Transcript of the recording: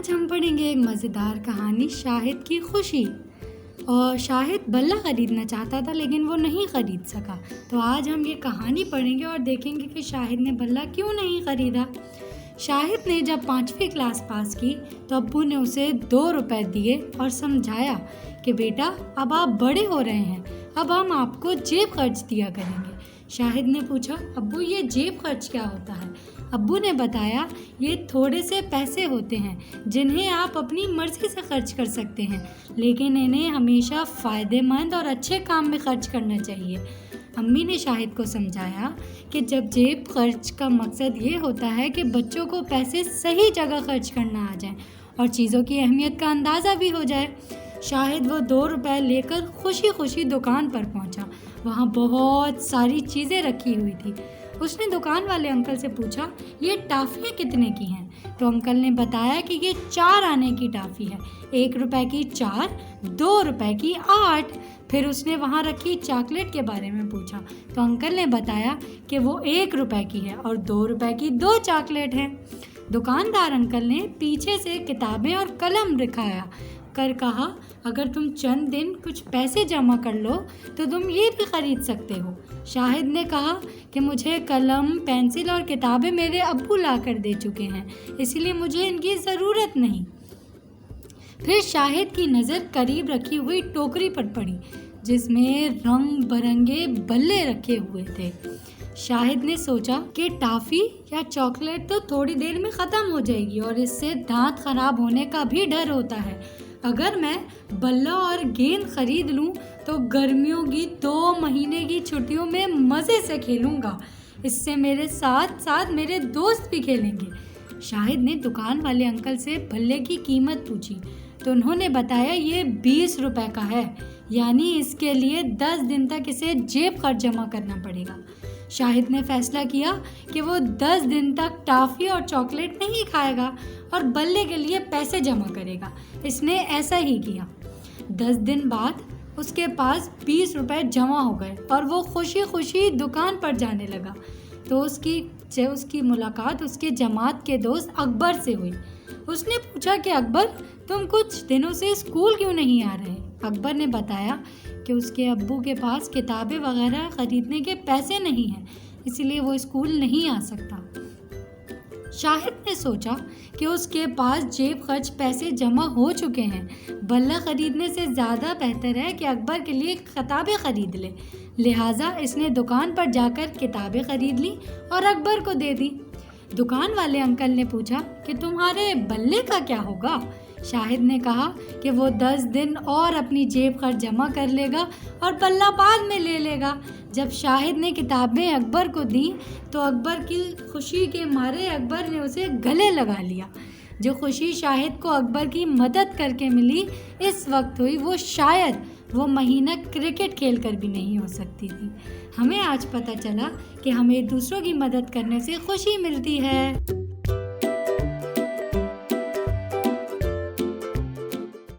आज हम पढ़ेंगे एक मज़ेदार कहानी शाहिद की खुशी। और शाहिद बल्ला ख़रीदना चाहता था लेकिन वो नहीं ख़रीद सका। तो आज हम ये कहानी पढ़ेंगे और देखेंगे कि शाहिद ने बल्ला क्यों नहीं ख़रीदा। शाहिद ने जब 5वीं क्लास पास की तो अब्बू ने उसे 2 रुपए दिए और समझाया कि बेटा अब आप बड़े हो रहे हैं, अब हम आपको जेब खर्च दिया करेंगे। शाहिद ने पूछा, अब्बू ये जेब खर्च क्या होता है? अब्बू ने बताया, ये थोड़े से पैसे होते हैं जिन्हें आप अपनी मर्ज़ी से खर्च कर सकते हैं, लेकिन इन्हें हमेशा फ़ायदेमंद और अच्छे काम में खर्च करना चाहिए। अम्मी ने शाहिद को समझाया कि जब जेब खर्च का मकसद ये होता है कि बच्चों को पैसे सही जगह खर्च करना आ जाए और चीज़ों की अहमियत का अंदाज़ा भी हो जाए। शाहिद वो 2 रुपए लेकर खुशी खुशी दुकान पर पहुंचा। वहाँ बहुत सारी चीज़ें रखी हुई थी। उसने दुकान वाले अंकल से पूछा, ये टाफ़ियाँ कितने की हैं? तो अंकल ने बताया कि ये 4 आने की टाफ़ी है, 1 रुपए की 4, 2 रुपए की 8। फिर उसने वहाँ रखी चॉकलेट के बारे में पूछा तो अंकल ने बताया कि वो 1 रुपए की है और 2 रुपए की 2 चॉकलेट हैं। दुकानदार अंकल ने पीछे से किताबें और कलम दिखाया कर कहा, अगर तुम चंद दिन कुछ पैसे जमा कर लो तो तुम ये भी खरीद सकते हो। शाहिद ने कहा कि मुझे कलम, पेंसिल और किताबें मेरे अब्बू ला कर दे चुके हैं, इसलिए मुझे इनकी ज़रूरत नहीं। फिर शाहिद की नज़र करीब रखी हुई टोकरी पर पड़ी जिसमें रंग बिरंगे बल्ले रखे हुए थे। शाहिद ने सोचा कि टॉफ़ी या चॉकलेट तो थोड़ी देर में ख़त्म हो जाएगी और इससे दांत खराब होने का भी डर होता है। अगर मैं बल्ला और गेंद खरीद लूं तो गर्मियों की 2 महीने की छुट्टियों में मज़े से खेलूंगा। इससे मेरे साथ साथ मेरे दोस्त भी खेलेंगे। शाहिद ने दुकान वाले अंकल से बल्ले की कीमत पूछी तो उन्होंने बताया ये 20 रुपए का है, यानी इसके लिए 10 दिन तक इसे जेब खर्च जमा करना पड़ेगा। शाहिद ने फैसला किया कि वो 10 दिन तक टॉफ़ी और चॉकलेट नहीं खाएगा और बल्ले के लिए पैसे जमा करेगा। इसने ऐसा ही किया। 10 दिन बाद उसके पास 20 रुपए जमा हो गए और वो खुशी खुशी दुकान पर जाने लगा। तो उसकी मुलाकात उसके जमात के दोस्त अकबर से हुई। उसने पूछा कि अकबर, तुम कुछ दिनों से स्कूल क्यों नहीं आ रहे? अकबर ने बताया कि उसके अब्बू के पास किताबें वगैरह ख़रीदने के पैसे नहीं हैं, इसलिए वो स्कूल नहीं आ सकता। शाहिद ने सोचा कि उसके पास जेब खर्च पैसे जमा हो चुके हैं, बल्ला ख़रीदने से ज़्यादा बेहतर है कि अकबर के लिए किताबें ख़रीद ले। लिहाजा इसने दुकान पर जाकर किताबें ख़रीद ली और अकबर को दे दी। दुकान वाले अंकल ने पूछा कि तुम्हारे बल्ले का क्या होगा? शाहिद ने कहा कि वो 10 दिन और अपनी जेब खर्च जमा कर लेगा और बल्ला बाद में ले लेगा। जब शाहिद ने किताबें अकबर को दी तो अकबर की खुशी के मारे अकबर ने उसे गले लगा लिया। जो खुशी शाहिद को अकबर की मदद करके मिली इस वक्त हुई, वो शायद वो महीना क्रिकेट खेल कर भी नहीं हो सकती थी। हमें आज पता चला कि हमें दूसरों की मदद करने से खुशी मिलती है।